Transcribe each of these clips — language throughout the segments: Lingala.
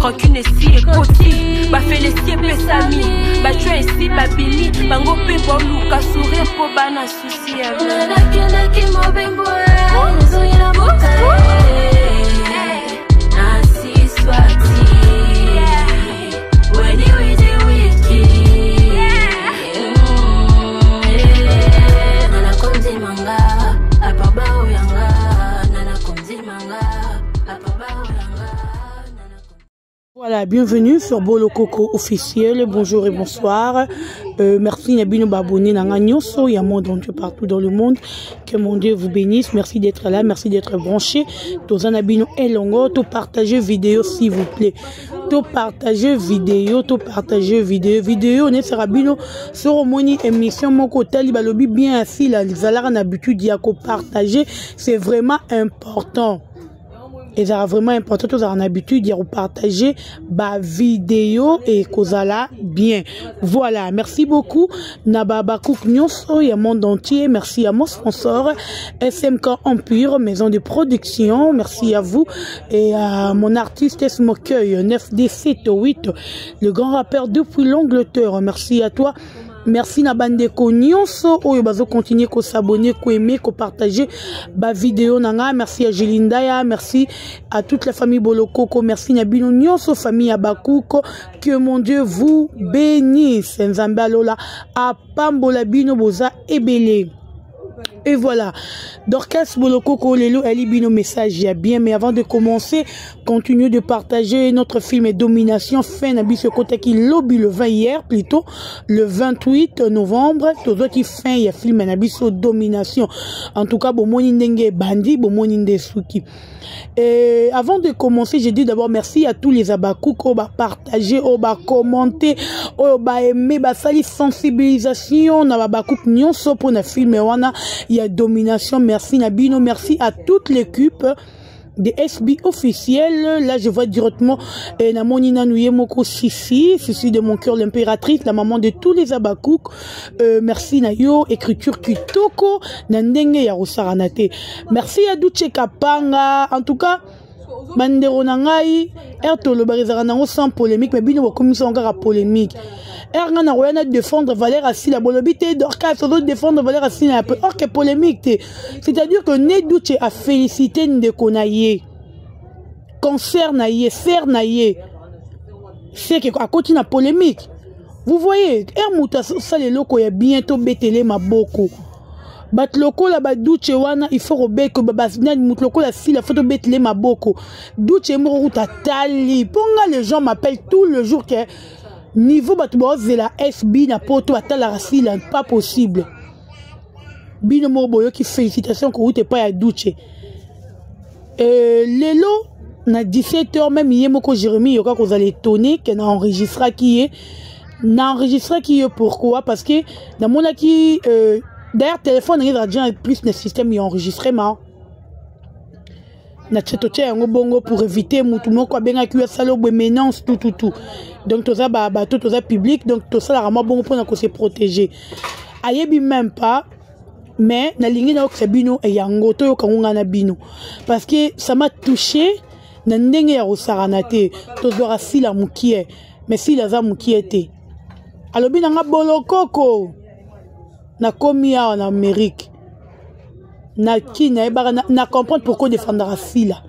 rancune esi ekoti bafelesi epesami batue esi babili bango mpe boluka sourire mpo bana susi ya nakendaki mobembo ezoyina motale nasi swati weni widi wiki nanakonzi manga apabao yanga nanakonzi manga apabao yanga. Voilà, bienvenue sur Bolo Coco officiel. Bonjour et bonsoir. Merci Nabino Babone Nanganyoso, il y a monde entier partout dans le monde. Que mon Dieu vous bénisse. Merci d'être là, merci d'être branché. Tous Nabino et Longo, tout partager vidéo s'il vous plaît. Tout partager vidéo, vidéo ne sera bino sur mon émission moko tali balobi bien assis là, les alarmes en habitude d'y partager, c'est vraiment important. Et ça vraiment important, tous en habitude de partager ma vidéo et kozala bien. Voilà, merci beaucoup. Nababa Kouk Nyonso et monde entier. Merci à mon sponsor SMK Empire, maison de production. Merci à vous et à mon artiste Smokeul 9D78, le grand rappeur depuis l'Angleterre. Merci à toi. Merci na bande ko nyonso oyo bazo continuer ko s'abonner, ko aimer, ko partager ba vidéo nanga. Merci à Jelindaya, merci à toute la famille Bolokoko, merci na bino nyonso famille Abakuko, que mon Dieu vous bénisse. Nzambe lola a pambola bino boza ebele. Et voilà, d'orchestre Bolokoko Lelo Ali Bino message y a bien, mais avant de commencer, continuez de partager notre film et Domination fin nabi ce côté qui lobby le 20 hier plutôt le 28 novembre tout ça qui fin y a film nabi sur Domination. En tout cas bon moni ndenge bandi bon moni ndesuki. Et avant de commencer, j'ai dit d'abord merci à tous les Abakouk au ba partager au ba commenter au ba aimer ba sali sensibilisation na Abakouk nyonso pour na film wana. Il y a Domination, merci Nabino, merci à toute l'équipe des SB officiels. Là, je vois directement Namonina Nouye Moko Sissi de mon cœur, l'impératrice, la maman de tous les Abakouk. Merci Nayo, écriture Kitoko, Nandenge Yarosaranate. Merci à Douche Kapanga. En tout cas, Bandero Nangai, Ertolo Barizaranango sans polémique, mais Bino commission encore à polémique. Ergan a rien à défendre Valère Assila Bolobité d'Orca, ça doit défendre Valère Assila un peu. Or que polémique, c'est-à-dire que Nedouche a félicité Ndekonaye, concert naïe, ser naïe, c'est qu'à côté de polémique. Vous voyez, Ermouta, ça les locaux, il y a bientôt bételé ma boko. Bat loko la ba douche wana il faut robé que babasina mout loko la si la photo bételé ma boko. Douche mo ta tali. Ponga les gens m'appellent tout le jour que niveau batubos de la SB na poto atala rasila pas possible. Bino morboyo qui félicitations que vous t'es pas à douche. Lelo na 17h même yemoko Jérémie yoka ko allez étonner que na enregistra qui est pourquoi parce que dans mon qui d'ailleurs téléphone il y a plus de système y enregistrement na tchetoche yango bongo pour éviter mutumo ko benga ki salo menace tout donc tout ça tout ça public donc tout ça la rama bongo pour na ko se protéger ayebi même pas mais na lingi na okrebino e yango to yokangunga na bino parce que ça m'a touché na ndenge ya rosaranate to zora sila mukie mais si la za mukie te alobi na nga Bolokoko na komia en Amérique na ki na comprendre pourquoi défendre Asila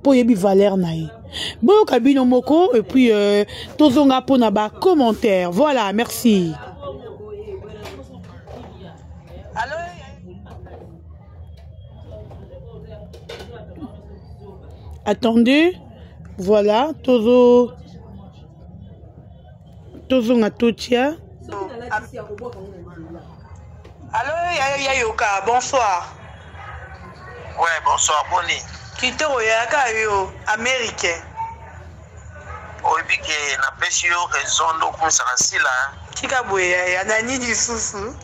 pour yebi valeur naï bon kabino moko et puis tozonga pour na ba commentaire. Voilà, merci. Allô. Attendez, voilà tozonga totia. Allô, Yayoka, bonsoir. Ouais, bonsoir, Boni. Kitoro Yaka yo, américain. Oui, puis que na pesio raison donc comme ça là. Kikaboué, ya nani du sousou.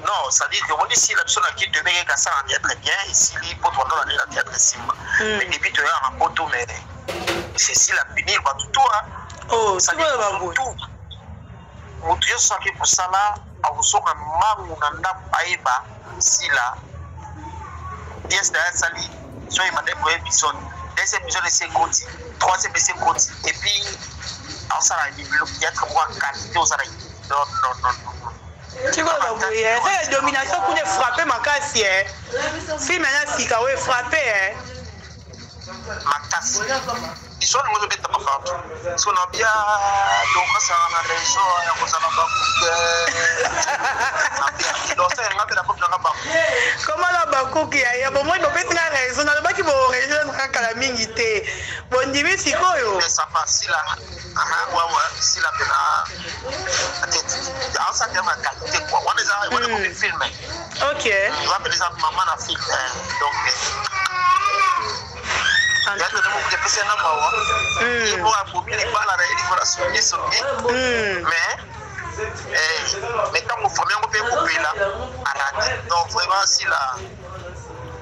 Non, ça dit que on dit si la personne qui te met qu'à ça en très bien ici li pour toi dans la théâtre simba. Mais depuis tu as un poteau mais c'est si la punir va tout hein. Oh, ça dit tout. Mon Dieu sent que pour ça là a usoka mangu na ndapa si là. Yes, ça sali. So il m'a dit pour épisode. deuxième épisode c'est Koti, troisième c'est Koti, et puis on s'en a dit le théâtre pour qualité on s'en a dit non. Tu vois la bouille, c'est la domination pour les frapper ma casse film maintenant si kawe frappé ma tasse. Ils sont les gens qui sont partout. Si on a bien donc ça on a les gens on s'en va comment la bako qui a bon moi il peut être raison on a pas qui vont raison dans la mingité bon dis mais si quoi yo ça passe là ouais si la pena en ça que ma qualité quoi on est filmé OK on va par exemple maman a filmé donc il y a des personnes qui ont il faut appuyer les balles à la sur mais quand vous formez un peu coupé là donc vraiment si là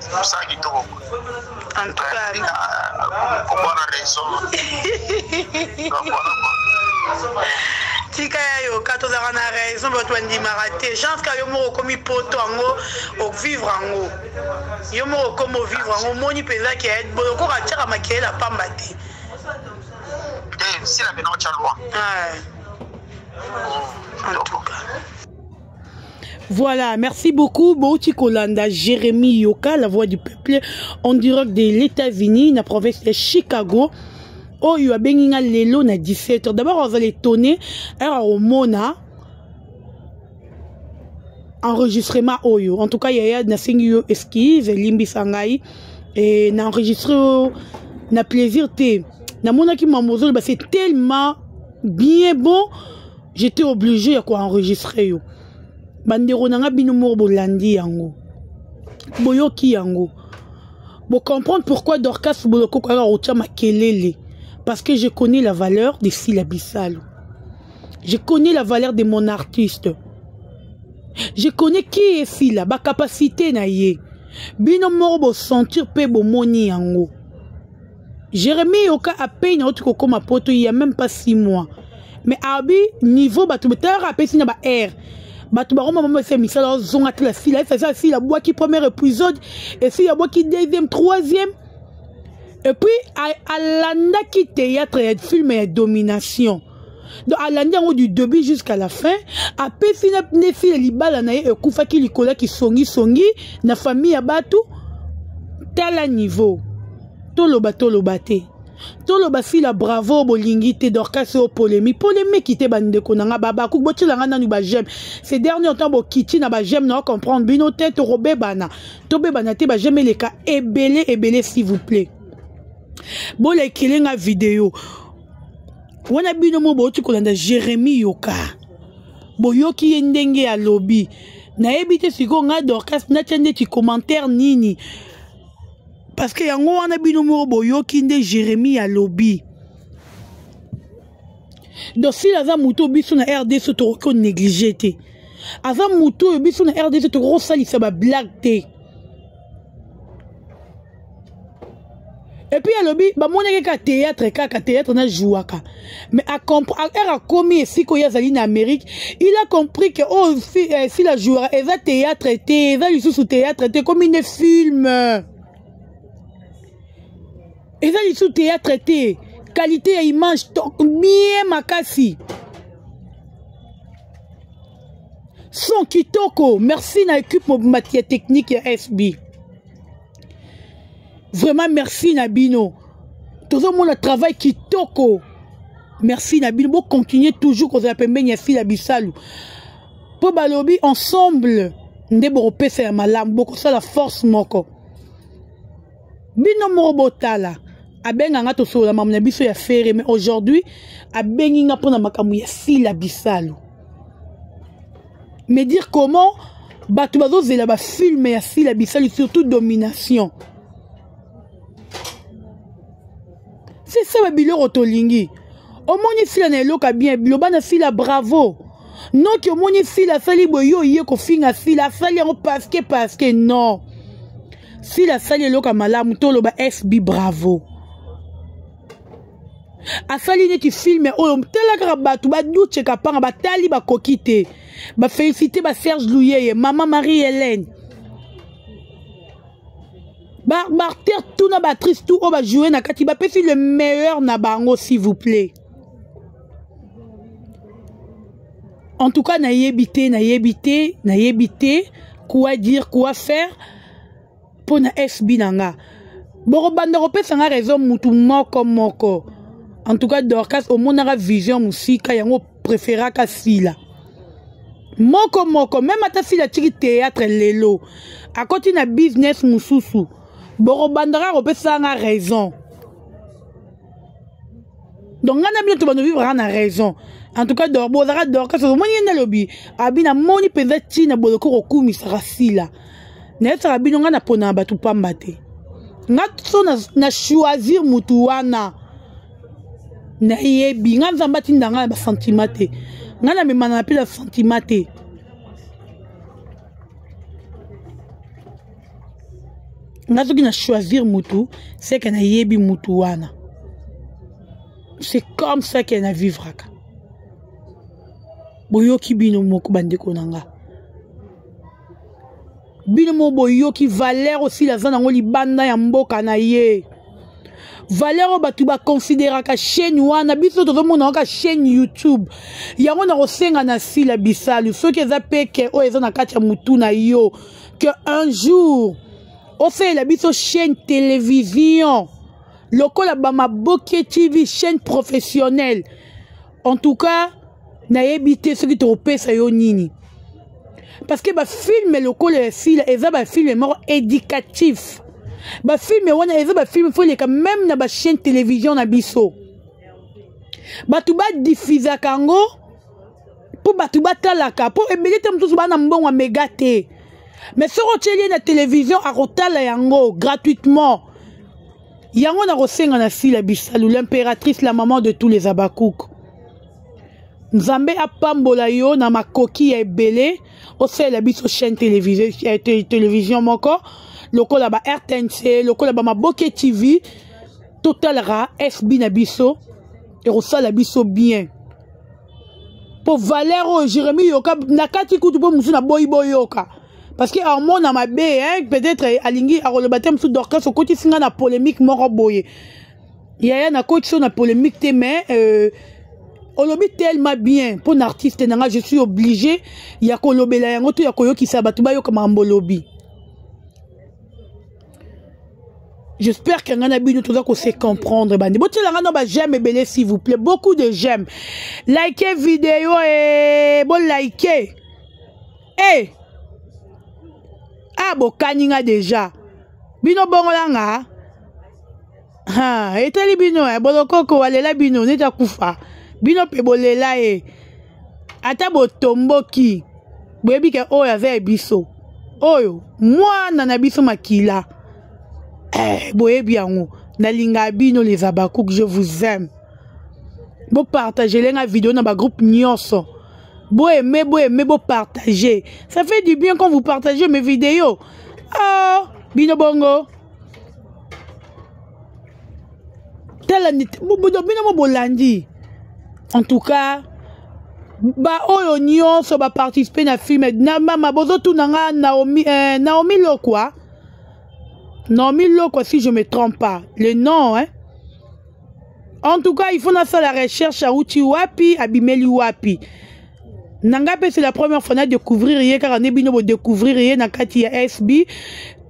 tout ça qui tombe en tout cas pour avoir raison donc voilà tika yo katozaka na raison bato bandimaka te chance ka yo moko okomi poto yango ovivre yango yo moko okomi ovivre yango omoni mpenza ke okoka tiaka makele ya pamba te si la bena otya loi en tout cas. Voilà, merci beaucoup. Bouti Kolanda, Jérémy Yoka, la voix du peuple, en direct de l'États-Unis, la province de Chicago. Oh, il y a Benina Lelo na 17h. D'abord, on va les tonner. Alors, au Mona, enregistrement Oyo. En tout cas, il y a Nasengiyo Esquive, Limbi Sangai, et na enregistré, na plaisir te. Na Mona qui m'a mosé, c'est tellement bien bon, j'étais obligé à quoi enregistrer yo. Bandero nanga bino morbo landi yango. Boyoki yango. Bo comprendre pourquoi Dorcas Boloko kara otia makelele. Parce que je connais la valeur de Sila Bissalo. Je connais la valeur de mon artiste. Je connais qui est Sila, ba capacité na ye. Bino morbo sentir pe bo moni yango. Jérémy Yoka a payé na autre koko ma poto il y a même pas 6 mois. Mais abi niveau batu betara a payé na ba air. Batu ba maman fait misala zonga la Sila, ça Sila bois qui premier épisode et Sila bois qui deuxième, troisième. Et puis à l'anda qui théâtre et film et domination. Donc à l'anda du début jusqu'à la fin, après Sila nefi libala na e kufa ki likola ki songi na famille abatu tel niveau. Toloba te. Toloba si la bravo bolingi te Dorcas au polémique qui te bande konanga baba ku botilanga nanu ba j'aime ces derniers temps bo kiti na ba j'aime na comprendre bino tête robé bana to bebana te ba j'aime les cas ebele s'il vous plaît bon les kilinga vidéo wana bino mo bo tukolanda Jérémy Yoka boyoki ndenge ya lobby na ebité siko nga Dorcas na tende ti commentaire nini. Parce que yango wana bino mo boyoki nde Jérémy ya lobby. Donc si la muto biso na RDC to ko négliger te. Ava muto biso na RDC to ko salisa ba blague te. Et puis à lobby ba moneke ka théâtre na jouaka. Mais a commis ici ko yazali na Amérique, il a compris que oh si la jouera eza théâtre te, eza lisusu théâtre te comme une film. Et ça, ils sont théâtre traité. Qualité et image, bien makasi. Son kitoko. Merci na équipe matière technique SB. Vraiment merci Nabino. Tout le monde a travail kitoko. Merci Nabino. Bon continuer toujours qu'on appelle Menyasi la Bissalou. Pour balobi ensemble. Ndebo pesa ya malam. Beaucoup ça la force moko. Bino morobotala. Abenga nga to so la mamna biso ya fere mais aujourd'hui abengi nga pona makamu ya Sila Bissalo. Mais dire comment batu bazo zela ba film ya Sila Bissalo surtout domination. C'est ça ba bilo rotolingi. Omoni Sila na eloka bien biloba na Sila bravo. Non ki omoni Sila sali boyo ye ko finga Sila sali en parce que non. Sila sali eloka malamu to loba SB bravo. Asali neti filme oyo telaka batu ba douche kapanga batali ba kokite ba féliciter ba Serge Louyeye, maman Marie-Hélène Barter tout na batrice tout va jouer na kati ba pesi le meilleur na bango s'il vous plaît. En tout cas na yebité quoi dire quoi faire pour na SB nanga. Boro banda repesa nga raison mutu moko. En tout cas Dorcas au monara vision musika yango préféra ka sila. Moko même ata sila tiki théâtre lelo. A côté na business mususu. Boro bandara repesa nga raison. Donc on a bien tout vivre en raison. En tout cas Dorcas au moni na lobby. Abina moni penza tina boloko okumi sarasila. Na esa abino nga na pona batu pambate. Nga so na choisir mutu wana. Na yebi nga nzambati ndanga ba sentimate. Nga na memana na pila sentimate. Nga so ki na choisir mutu, c'est que na yebi mutu wana. C'est comme ça qu'elle a vivre. Boyoki bino moko bandeko nanga. Bino mo boyoki valeur aussi la zone ngoli banda ya mboka na ye. Valeur batu ba considérer ka chaîne wana biso to mona ka chaîne YouTube. Yango na rosenga na sila bisalu ceux qui zapeke o ezona kati ya mutu na yo que un jour o fait la biso chaîne télévision. Lokola Bama Boké TV, chaîne professionnelle. En tout cas, n'a évité ce qui te repère yo nini. Parce que ba film lokola fil, eza ba film mort éducatif. Ba film wana eza ba film faut les quand même na ba chaîne télévision na biso. Ba tu ba diffuser kango pour ba tu ba talaka pour ebele tem tous ba na mbongo megate. Mais sur la télévision à rotala yango gratuitement. Yango na rosenga na sila bisalu l'impératrice la maman de tous les abakouk. Nzambe apambola yo na makoki ya ebele o sela biso chaîne télévision moko lokola ba RTNC lokola ba Maboké TV totalera SB na biso et rosala biso bien. Pour Valero Jérémy yoka nakati kutu po musu na boyoka. Parce que en mon na mabe hein peut-être alingi a le baptême sous Dorcas au côté singa na polémique moko boye. Yaya na coach sur na polémique te mais on lobby tellement bien pour un artiste nanga je suis obligé ya ko lobela yango to ya koyo ki sabatu ba yo comme ambolobi. J'espère que ngana bino tout ça ko sait comprendre bandi. Botela ngana ba j'aime belé s'il vous plaît beaucoup de j'aime. Likez vidéo et bon likez. Eh ah bokaninga déjà bino bongolanga ha etali bino bolokoko walela bino neta kufa bino pe bolela ata botomboki boyebi ke oyo ave biso oyo mwana na biso makila boyebi yango nalinga bino les abakouk je vous aime bo partager lenga vidéo na ba groupe nyonso. Beau aimer, beau partager. Ça fait du bien quand vous partagez mes vidéos. Ah, bino bongo. Bino bolandi. En tout cas, ba oyo nyonso ba participer na film na mama bozo tu nanga Naomi Lokwa. Naomi Lokwa si je me trompe pas. Le nom hein. En tout cas, il faut na faire la recherche à Uchi Wapi, à Bimeli Wapi. Nangape c'est la première fois de découvrir rien car on est bien de découvrir rien na kati ya SB.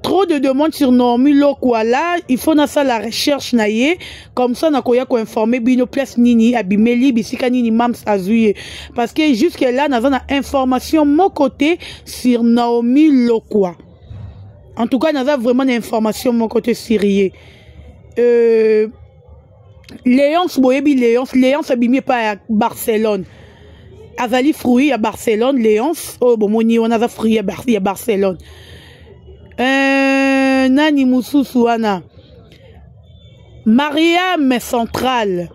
Trop de demandes sur Naomi Lokwa là, il faut na ça la recherche na ye comme ça na koya ko informer bino place nini abimeli bisika nini mams azuye parce que jusque là na zona information mon côté sur Naomi Lokwa. En tout cas na za vraiment information mon côté sérieux. Léonce boyebi Léonce abimé pas à Barcelone. Azali fruit à Barcelone, Léonce. Oh, bon, on a fruit à Barcelone. Nani Moussousouana. Myriam Central.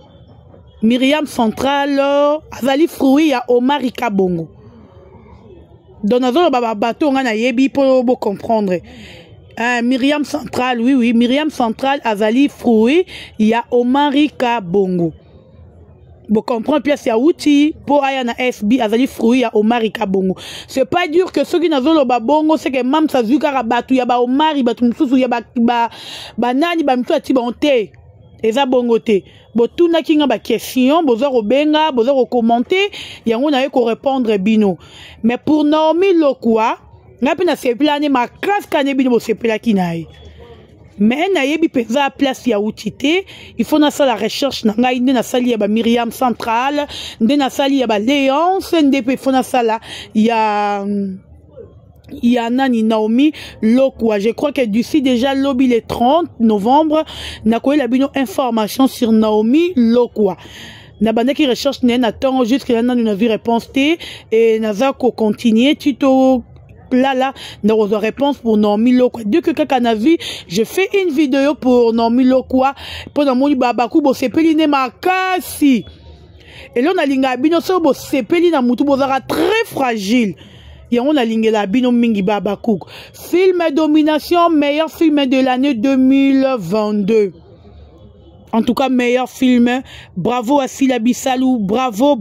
Azali fruit à Omarika Bongo. Dans notre bateau, on a yebi pour comprendre. Myriam Central, oui, Myriam Central, Azali fruit, il y a Omarika Bongo. Bon, comprendre pièce ya outil pour aya na FB azali fruit ya Omari Kabongo. C'est pas dur que ceux qui n'azolo ba bongo c'est que mam sa zuka rabatu ya ba Omari batu mususu ya ba nani ba mtu ati bonté. Eza bongo te. Bo tuna kinga ba question, bozo robenga, bozo commenter, yango na ye ko répondre bino. Mais pour Naomi Lokwa, ngapi na seplane ma classe kane bino bo sepla kinaye. Mais na yebi peza place ya outité, il faut na la recherche na ngai nde na sali ya ba Myriam Centrale, nde na sali ya ba Léonce, nde pe faut na sala ya nani Naomi Lokwa. Je crois que d'ici déjà lobby le 30 novembre, na koye la bino information sur Naomi Lokwa. Na bande qui recherche na temps jusqu'à là nous vu réponse té et na za ko continuer tuto là nous avons réponse pour Naomi Lokwa. Dès que quelqu'un a vu, je fais une vidéo pour Naomi Lokwa pendant mon babaku bo sepeli ne makasi. Et là on a linga bino so bo sepeli na mutu bozara très fragile. Et on a linga la bino mingi babaku. Film Domination, meilleur film de l'année 2022. En tout cas meilleur film. Bravo à Sila Bissalou, bravo.